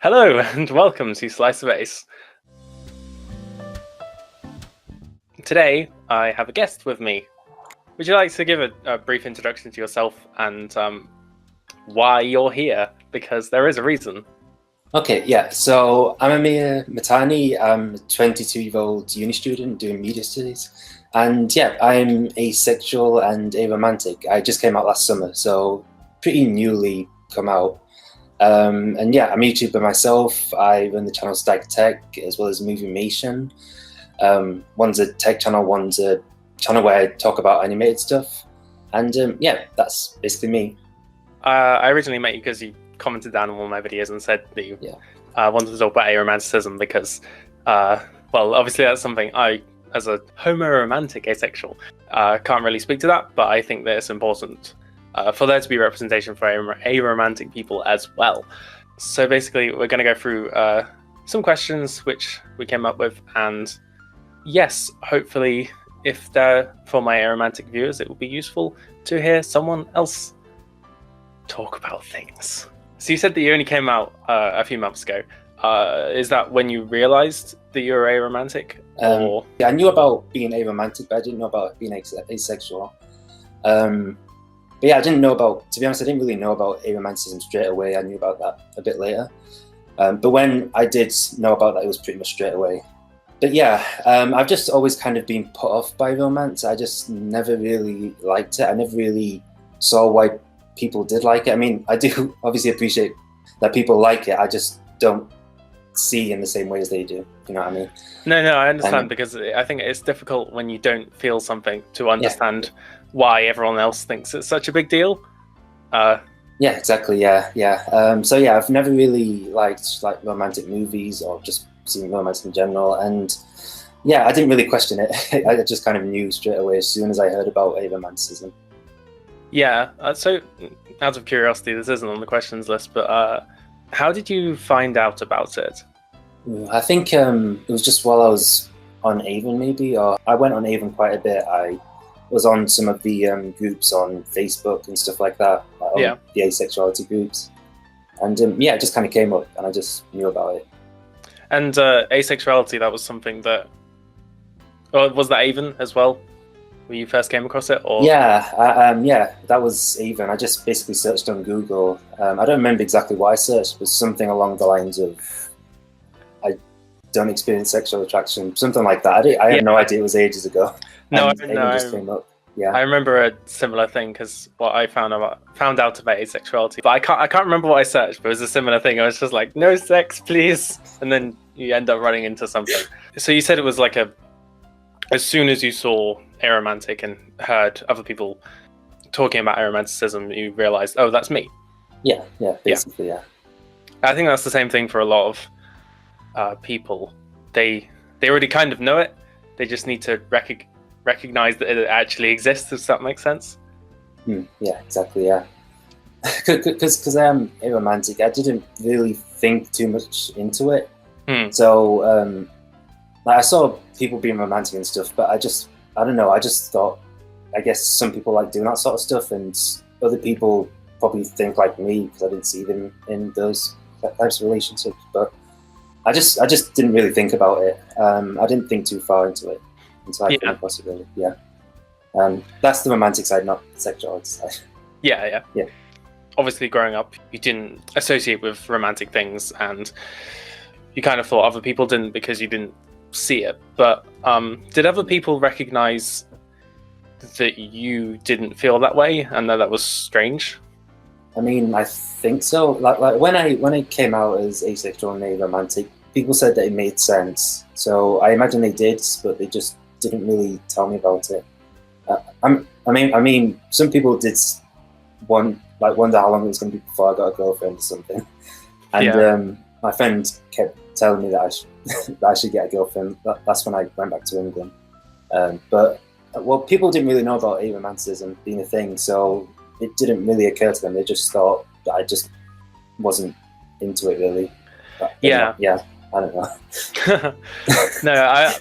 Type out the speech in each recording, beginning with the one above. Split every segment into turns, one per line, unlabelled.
Hello and welcome to Slice of Ace. Today I have a guest with me. Would you like to give a brief introduction to yourself and why you're here? Because there is a reason.
Okay, yeah. So I'm Ameer Matani. I'm a 22-year-old uni student doing media studies. And yeah, I'm asexual and aromantic. I just came out last summer, so pretty newly come out. And yeah, I'm a YouTuber myself. I run the channel Stag Tech as well as Moviemation. One's a tech channel, one's a channel where I talk about animated stuff. And yeah, that's basically me.
I originally met you because you commented down on one of my videos and said that you wanted to talk about aromanticism because, well, obviously that's something I, as a homo-romantic asexual, can't really speak to that, but I think that it's important for there to be representation for aromantic people as well. So basically, we're going to go through some questions which we came up with, and yes, hopefully, if they're for my aromantic viewers, it will be useful to hear someone else talk about things. So you said that you only came out a few months ago. Is that when you realized that you were aromantic? Or...
Yeah, I knew about being aromantic, but I didn't know about being asexual. But yeah, I didn't know about, to be honest, I didn't really know about aromanticism straight away. I knew about that a bit later. But when I did know about that, it was pretty much straight away. But yeah, I've just always kind of been put off by romance. I just never really liked it. I never really saw why people did like it. I mean, I do obviously appreciate that people like it. I just don't see in the same way as they do. You know what I mean?
No, I understand, because I think it's difficult when you don't feel something to understand why everyone else thinks it's such a big deal.
Yeah, exactly. Yeah. So yeah, I've never really liked romantic movies or just seen romance in general, and yeah, I didn't really question it. I just kind of knew straight away as soon as I heard about aromanticism.
Yeah. So, out of curiosity, this isn't on the questions list, but how did you find out about it?
I think it was just while I was on Avon, maybe, or I went on Avon quite a bit. I was on some of the groups on Facebook and stuff like that, the asexuality groups, and yeah, it just kind of came up, and I just knew about it.
And asexuality, that was something that, was that Avon as well, when you first came across it? Or
yeah, that was Avon. I just basically searched on Google. I don't remember exactly what I searched, but something along the lines of I don't experience sexual attraction, something like that. I had no idea. It was ages ago. Just came up. Yeah,
I remember a similar thing, because what I found out about asexuality, but I can't remember what I searched, but it was a similar thing. I was just like, no sex, please, and then you end up running into something. So you said it was like as soon as you saw aromantic and heard other people talking about aromanticism, you realized, oh, that's me.
Yeah, basically, yeah.
I think that's the same thing for a lot of people. They already kind of know it. They just need to recognize that it actually exists, if that makes sense.
Yeah, exactly, yeah. Because I am aromantic, I didn't really think too much into it. So I saw people being romantic and stuff, but I don't know, I just thought, I guess some people like doing that sort of stuff, and other people probably think like me because I didn't see them in those types of relationships. But I just didn't really think about it. I didn't think too far into it until I came across it, really. Yeah. That's the romantic side, not the sexuality side.
Yeah. Obviously, growing up, you didn't associate with romantic things, and you kind of thought other people didn't because you didn't see it. But did other people recognize that you didn't feel that way and that was strange?
I mean, I think so. Like when I came out as asexual and aromantic, people said that it made sense. So I imagine they did, but they just didn't really tell me about it. I mean, some people did wonder how long it was going to be before I got a girlfriend or something. And my friend kept telling me that I should get a girlfriend. That's when I went back to England. But people didn't really know about aromanticism being a thing, so it didn't really occur to them. They just thought that I just wasn't into it, really. But,
yeah,
I don't know.
No,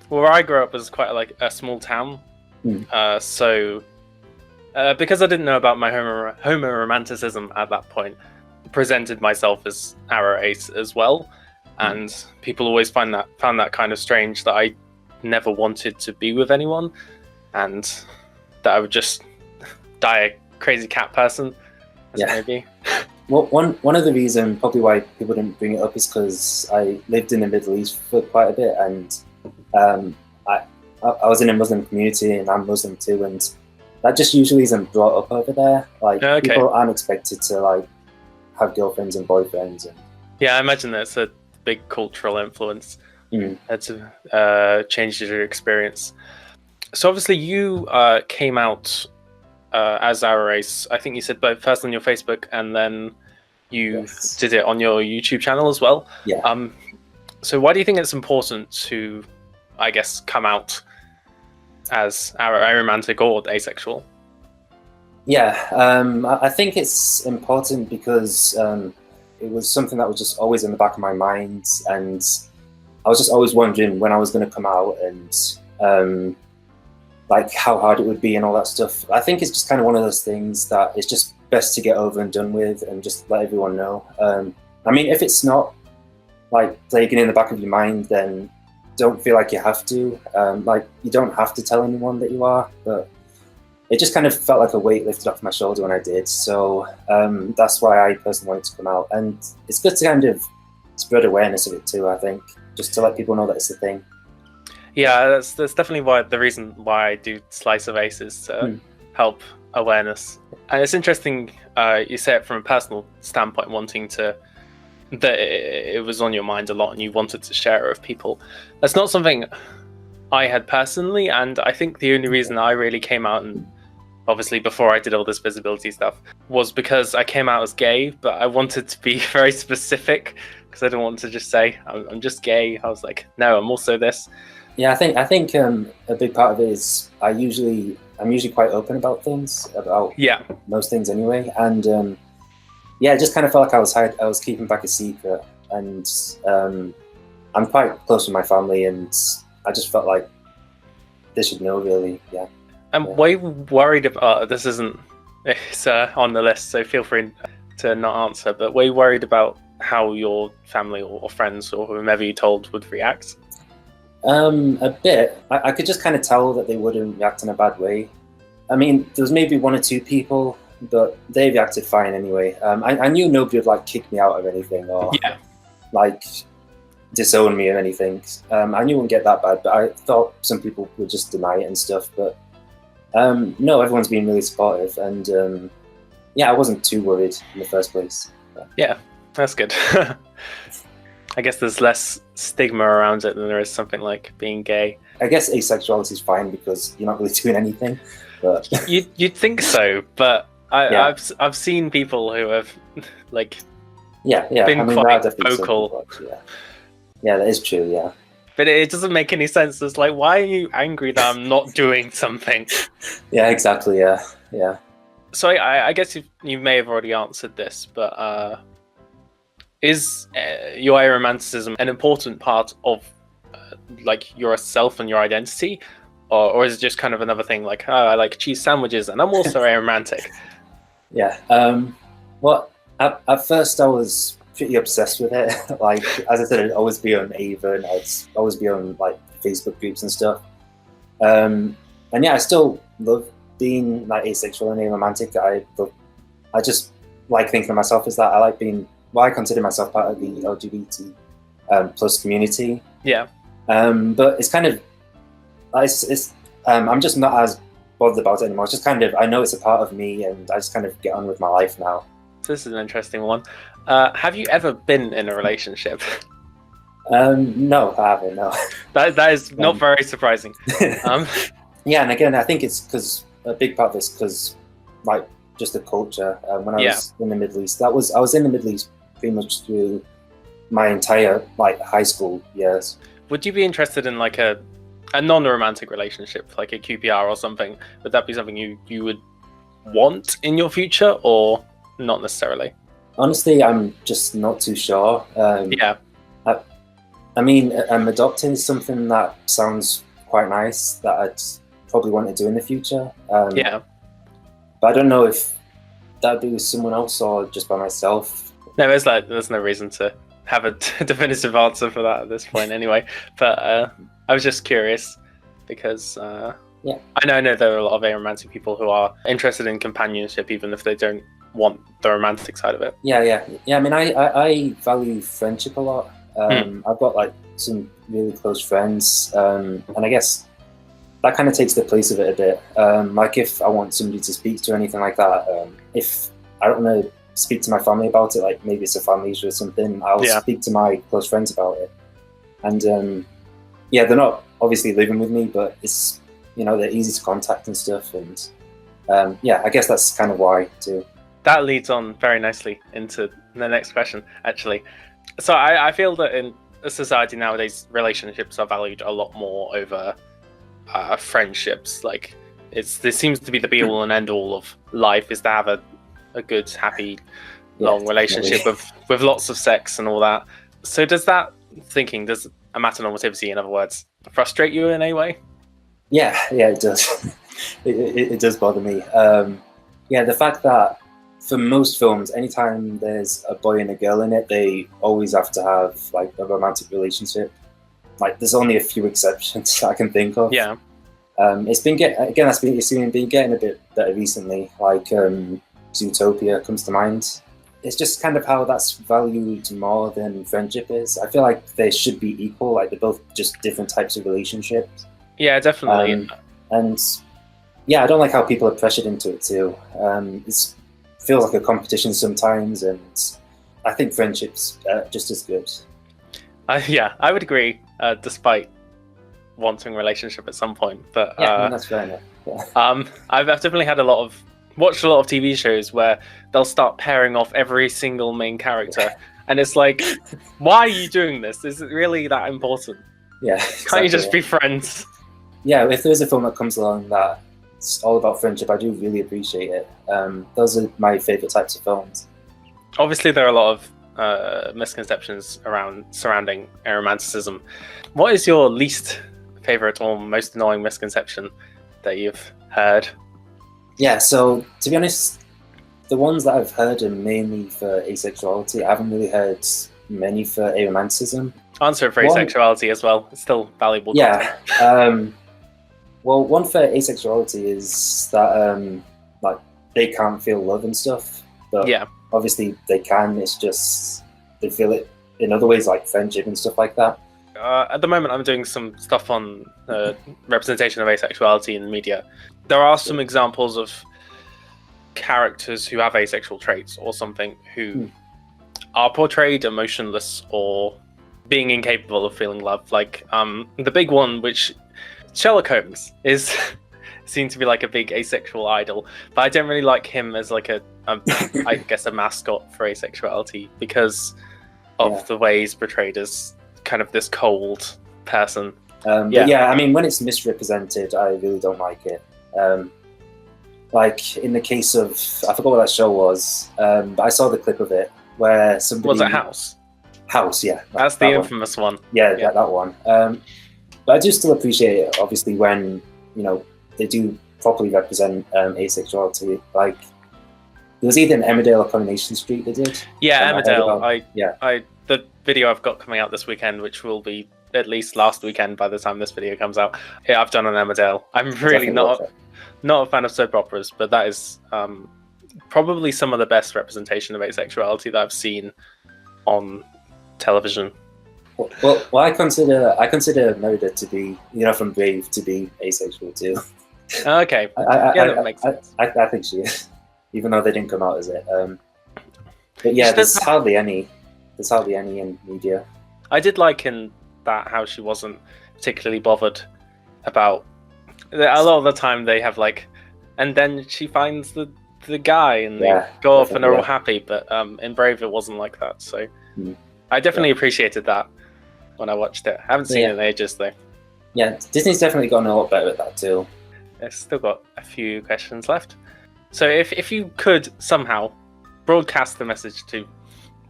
where I grew up was quite like a small town. So because I didn't know about my homo-romanticism at that point, presented myself as Arrow Ace as well, and people always found that kind of strange, that I never wanted to be with anyone, and that I would just die a crazy cat person, as it may be.
Well, one of the reasons probably why people didn't bring it up is because I lived in the Middle East for quite a bit, and I was in a Muslim community, and I'm Muslim too, and that just usually isn't brought up over there. Like, people aren't expected to like have girlfriends and boyfriends. And
I imagine that's a big cultural influence. That's changed your experience. So obviously you came out as Arrow Ace. I think you said both first on your Facebook, and then you did it on your YouTube channel as well. So why do you think it's important to, I guess, come out as aromantic or asexual?
I think it's important because it was something that was just always in the back of my mind, and I was just always wondering when I was going to come out, and like how hard it would be and all that stuff. I think it's just kind of one of those things that it's just best to get over and done with, and just let everyone know. I mean, if it's not like plaguing in the back of your mind, then don't feel like you have to. Like, you don't have to tell anyone that you are, but it just kind of felt like a weight lifted off my shoulder when I did. So that's why I personally wanted to come out, and it's good to kind of spread awareness of it too, I think, just to let people know that it's a thing.
Yeah, that's definitely the reason why I do Slice of Aces, to help awareness. And it's interesting you say it from a personal standpoint, wanting to, that it was on your mind a lot and you wanted to share it with people. That's not something I had personally, and I think the only reason I really came out, and obviously before I did all this visibility stuff, was because I came out as gay, but I wanted to be very specific, because I didn't want to just say I'm just gay. I was like, no, I'm also this.
Yeah, I think a big part of it is I'm usually quite open about things, about most things anyway, and it just kind of felt like I was keeping back a secret, and I'm quite close with my family, and I just felt like they should know, really. And
were you worried about this? It's on the list, so feel free to not answer. But were you worried about how your family or friends or whomever you told would react?
A bit. I could just kind of tell that they wouldn't react in a bad way. I mean, there was maybe one or two people, but they reacted fine anyway. I knew nobody would like kick me out of anything or like disown me or anything. I knew it wouldn't get that bad, but I thought some people would just deny it and stuff. But no, everyone's been really supportive, and I wasn't too worried in the first place.
Yeah, that's good. I guess there's less stigma around it than there is something like being gay.
I guess asexuality is fine because you're not really doing anything. But
you'd think so, but I've seen people who have like been quite vocal.
Yeah, that is true. Yeah,
but it doesn't make any sense. It's like, why are you angry that I'm not doing something?
Yeah, exactly. Yeah.
So I guess you may have already answered this, but is your aromanticism an important part of like yourself and your identity, or is it just kind of another thing like, oh, I like cheese sandwiches and I'm also aromantic?
Well, at first I was pretty obsessed with it. Like, as I said, I'd always be on Avon, I'd always be on like Facebook groups and stuff. And I still love being like asexual and aromantic. I just like thinking of myself as that. I like being, I consider myself part of the LGBT plus community. But it's kind of, I'm just not as bothered about it anymore. It's just kind of, I know it's a part of me, and I just kind of get on with my life now.
This is an interesting one. Have you ever been in a relationship?
No, I haven't. No.
That is not very surprising.
Yeah, and again, I think it's because a big part of this because like just the culture. When I was in the Middle East, I was in the Middle East pretty much through my entire like high school years.
Would you be interested in like a non-romantic relationship, like a QPR or something? Would that be something you would want in your future, or not necessarily?
Honestly, I'm just not too sure. I mean, adopting is something that sounds quite nice that I'd probably want to do in the future. But I don't know if that'd be with someone else or just by myself.
No, there's no reason to have a definitive answer for that at this point, anyway. But I was just curious because I know there are a lot of aromantic people who are interested in companionship, even if they don't want the romantic side of it.
Yeah. I mean, I value friendship a lot. I've got like some really close friends, and I guess that kind of takes the place of it a bit. Like if I want somebody to speak to or anything like that, if I don't want to speak to my family about it, like maybe it's a family issue or something, I'll speak to my close friends about it. And they're not obviously living with me, but it's, they're easy to contact and stuff. And I guess that's kind of why too.
That leads on very nicely into the next question, actually. So I feel that in a society nowadays, relationships are valued a lot more over friendships. Like this seems to be the be all and end all of life, is to have a good, happy, long relationship with lots of sex and all that. So does amatonormativity, in other words, frustrate you in any way?
Yeah, it does. it does bother me. The fact that for most films, anytime there's a boy and a girl in it, they always have to have like a romantic relationship. Like there's only a few exceptions that I can think of.
Yeah.
It's been getting a bit better recently. Like Zootopia comes to mind. It's just kind of how that's valued more than friendship is. I feel like they should be equal. Like they're both just different types of relationships.
Yeah, definitely.
And I don't like how people are pressured into it too. It feels like a competition sometimes, and I think friendship's just as good.
I would agree, despite wanting a relationship at some point. But
that's fair enough. Yeah.
I've definitely watched a lot of TV shows where they'll start pairing off every single main character, and it's like, why are you doing this? Is it really that important?
Yeah.
Can't you just be friends?
Yeah, if there's a film that comes along that's all about friendship, I do really appreciate it. Those are my favourite types of films.
Obviously, there are a lot of misconceptions surrounding aromanticism. What is your least favourite or most annoying misconception that you've heard?
Yeah, so to be honest, the ones that I've heard are mainly for asexuality. I haven't really heard many for aromanticism.
Answer it for asexuality as well. It's still valuable content.
Yeah. Well, one for asexuality is that like they can't feel love and stuff, but obviously they can. It's just they feel it in other ways, like friendship and stuff like that.
At the moment, I'm doing some stuff on representation of asexuality in the media. There are some examples of characters who have asexual traits or something who are portrayed emotionless or being incapable of feeling love. Like the big one, which Sherlock Holmes is seen to be like a big asexual idol, but I don't really like him as like I guess a mascot for asexuality because of the way he's portrayed as kind of this cold person.
But I mean, when it's misrepresented, I really don't like it. Like in the case of, I forgot what that show was, but I saw the clip of it where somebody...
Was it House?
House, yeah.
That's the infamous one.
Yeah, that one. But I do still appreciate it, obviously, when, they do properly represent asexuality. Like, it was either in Emmerdale or Coronation Street they did.
Yeah, Emmerdale. The video I've got coming out this weekend, which will be at least last weekend by the time this video comes out. Yeah, I've done on Emmerdale. I'm really not a fan of soap operas, but that is probably some of the best representation of asexuality that I've seen on television.
Well, I consider Meredith to be, from Brave, to be asexual too.
Okay, that makes sense.
I think she is, even though they didn't come out as it. But yeah, there's hardly any in media.
I did like in that how she wasn't particularly bothered about. A lot of the time they have like, and then she finds the guy and they go off and are all happy. But in Brave it wasn't like that. So I definitely appreciated that when I watched it. I haven't seen it in ages though.
Yeah, Disney's definitely gotten a lot better at that too.
I've still got a few questions left. So if you could somehow broadcast the message to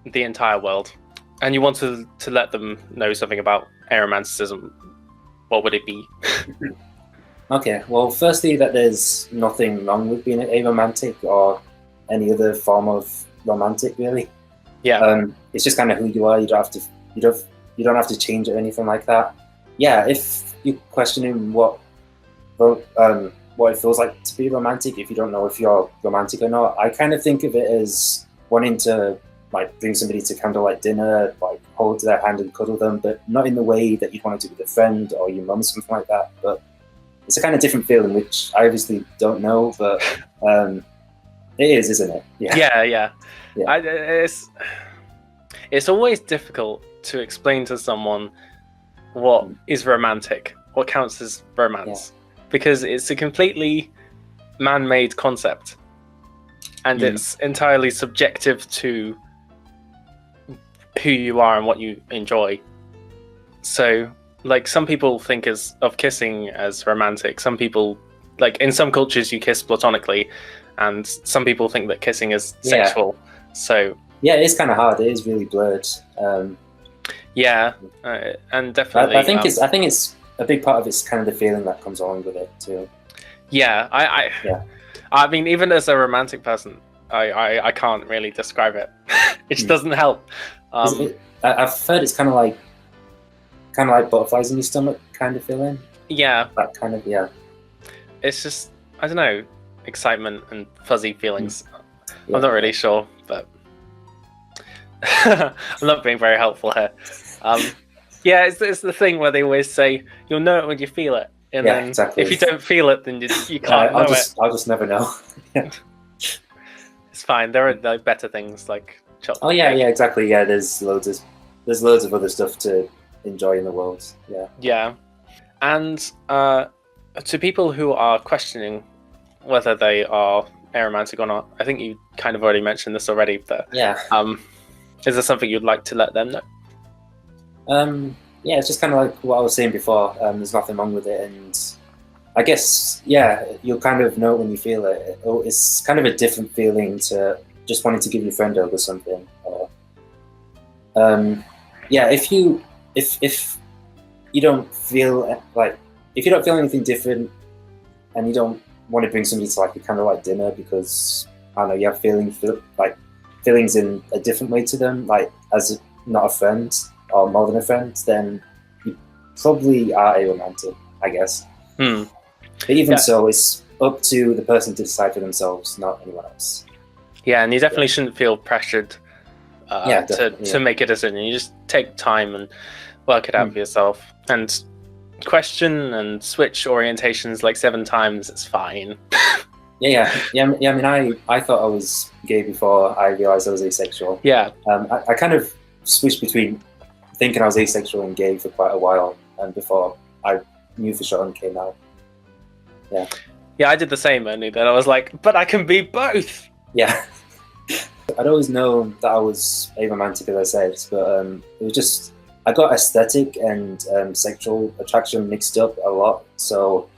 the entire world and you wanted to let them know something about aromanticism, what would it be?
Okay, well, firstly, that there's nothing wrong with being aromantic or any other form of romantic, really. It's just kind of who you are. You don't have to change it or anything like that. Yeah, if you're questioning what it feels like to be romantic, if you don't know if you're romantic or not, I kind of think of it as wanting to like bring somebody to candlelight dinner, like hold their hand and cuddle them, but not in the way that you'd want to do with a friend or your mum, something like that. But it's a kind of different feeling, which I obviously don't know, but it is, isn't it?
Yeah. It's always difficult to explain to someone what is romantic, what counts as romance, because it's a completely man-made concept, and it's entirely subjective to who you are and what you enjoy. So, like, some people think of kissing as romantic. Some people, like, in some cultures you kiss platonically, and some people think that kissing is sexual. So
yeah, it's kind of hard. It is really blurred.
And definitely,
I think it's a big part of it's kind of the feeling that comes along with it too.
Yeah, I mean, even as a romantic person, I can't really describe it. It just doesn't help.
I've heard it's kind of like butterflies in your stomach kind of feeling.
Yeah,
that kind of
It's just, I don't know, excitement and fuzzy feelings. I'm not really sure, but I'm not being very helpful here. It's the thing where they always say you'll know it when you feel it, and then if you don't feel it, then you can't know it.
I'll just never know.
It's fine. There are like better things like chocolate.
Oh yeah, exactly. Yeah, there's loads of other stuff to enjoy in the world. Yeah. And to people who are questioning whether they are aromantic or not, I think you kind of already mentioned this already, but is there something you'd like to let them know? It's just kind of like what I was saying before. There's nothing wrong with it, and I guess you'll kind of know when you feel it. It's kind of a different feeling to just wanting to give your friend over something. If you don't feel anything different, and you don't want to bring somebody to like a candlelight dinner because I don't know you have feelings in a different way to them, like as not a friend or more than a friend, then you probably are aromantic, I guess. But even so, it's up to the person to decide for themselves, not anyone else.
Yeah, and you definitely shouldn't feel pressured to make a decision. You just take time and work it out for yourself, and question and switch orientations like 7 times. It's fine.
I mean, I thought I was gay before I realized I was asexual. I kind of switched between thinking I was asexual and gay for quite a while, and before I knew for sure and came out. I did the same, only that I was like, but I can be both. I'd always known that I was aromantic, as I said, but it was just I got aesthetic and sexual attraction mixed up a lot. So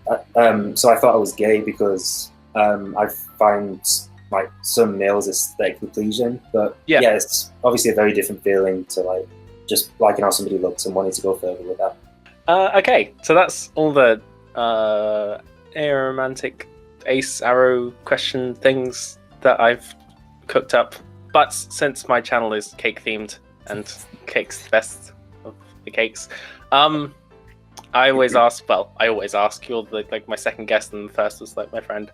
I thought I was gay because I find like some males aesthetically pleasing, but it's obviously a very different feeling to like just liking how somebody looks and wanting to go further with that.
Okay, so that's all the aromantic arrow question things that I've cooked up. But since my channel is cake themed and cake's the best of the cakes, I always ask. You're like my second guest, and the first was like my friend.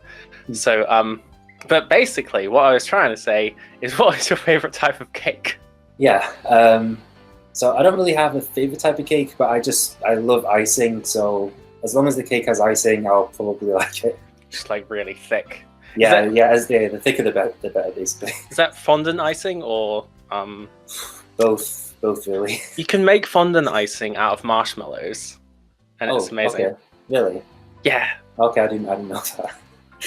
So but basically what I was trying to say is, what is your favorite type of cake? So I don't really have a favorite type of cake, but I love icing. So as long as the cake has icing, I'll probably like it. Just like really thick.
As the thicker the better, basically.
Is that fondant icing or
both really?
You can make fondant icing out of marshmallows, and it's amazing.
Okay. Really?
Yeah.
Okay, I didn't know that.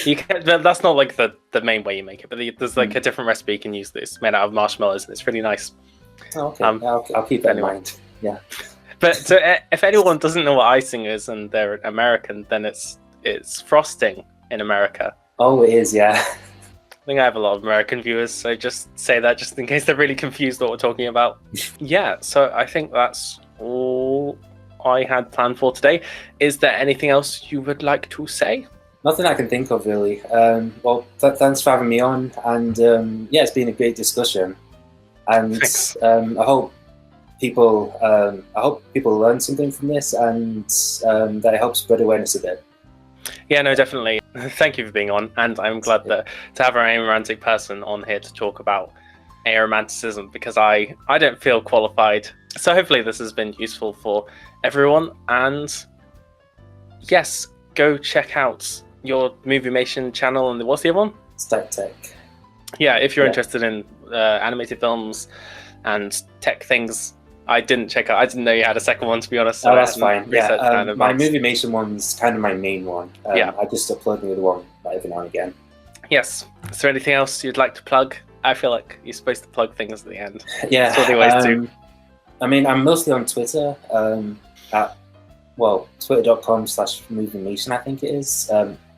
You can. That's not like the main way you make it, but there's like a different recipe you can use that's made out of marshmallows, and it's really nice.
Okay, I'll keep that in mind. Yeah.
But so if anyone doesn't know what icing is and they're American, then it's frosting in America.
Oh, it is, yeah.
I think I have a lot of American viewers, so just say that just in case they're really confused what we're talking about. So I think that's all I had planned for today. Is there anything else you would like to say?
Nothing I can think of really. Well, thanks for having me on, and yeah, it's been a great discussion. And I hope people learn something from this, and that it helps spread awareness a bit.
Yeah, no, definitely. Thank you for being on, and I'm glad that to have an aromantic person on here to talk about aromanticism, because I don't feel qualified. So hopefully this has been useful for everyone, and yes, go check out your Moviemation channel, and what's the other one?
Stack Tech.
Yeah, if you're interested in animated films and tech things. I didn't know you had a second one, to be honest. So
oh, that's fine. Yeah, my Moviemation one's kind of my main one. I just upload the other one every now and again.
Yes. Is there anything else you'd like to plug? I feel like you're supposed to plug things at the end.
Yeah.
That's what they always do.
I mean, I'm mostly on Twitter at twitter.com/Moviemation, I think it is.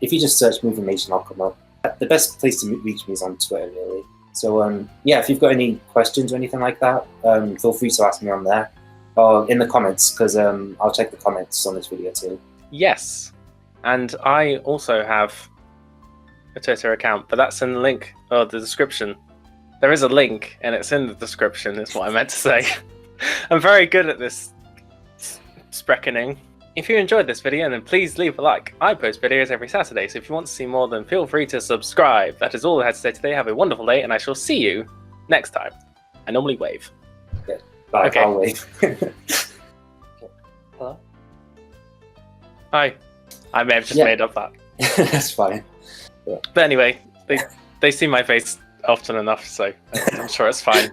If you just search Moviemation, I'll come up. The best place to reach me is on Twitter, really. So yeah, if you've got any questions or anything like that, feel free to ask me on there or in the comments, because I'll check the comments on this video too.
Yes, and I also have a Twitter account, but that's in the link or the description. There is a link, and it's in the description. Is what I meant to say. I'm very good at this sprechening. If you enjoyed this video, then please leave a like. I post videos every Saturday, so if you want to see more, then feel free to subscribe. That is all I had to say today. Have a wonderful day, and I shall see you next time. I normally wave.
Okay. Bye.
Okay.
I'll wave.
Hello? Hi. I may have just made up that.
That's fine. Yeah.
But anyway, they see my face often enough, so I'm sure it's fine.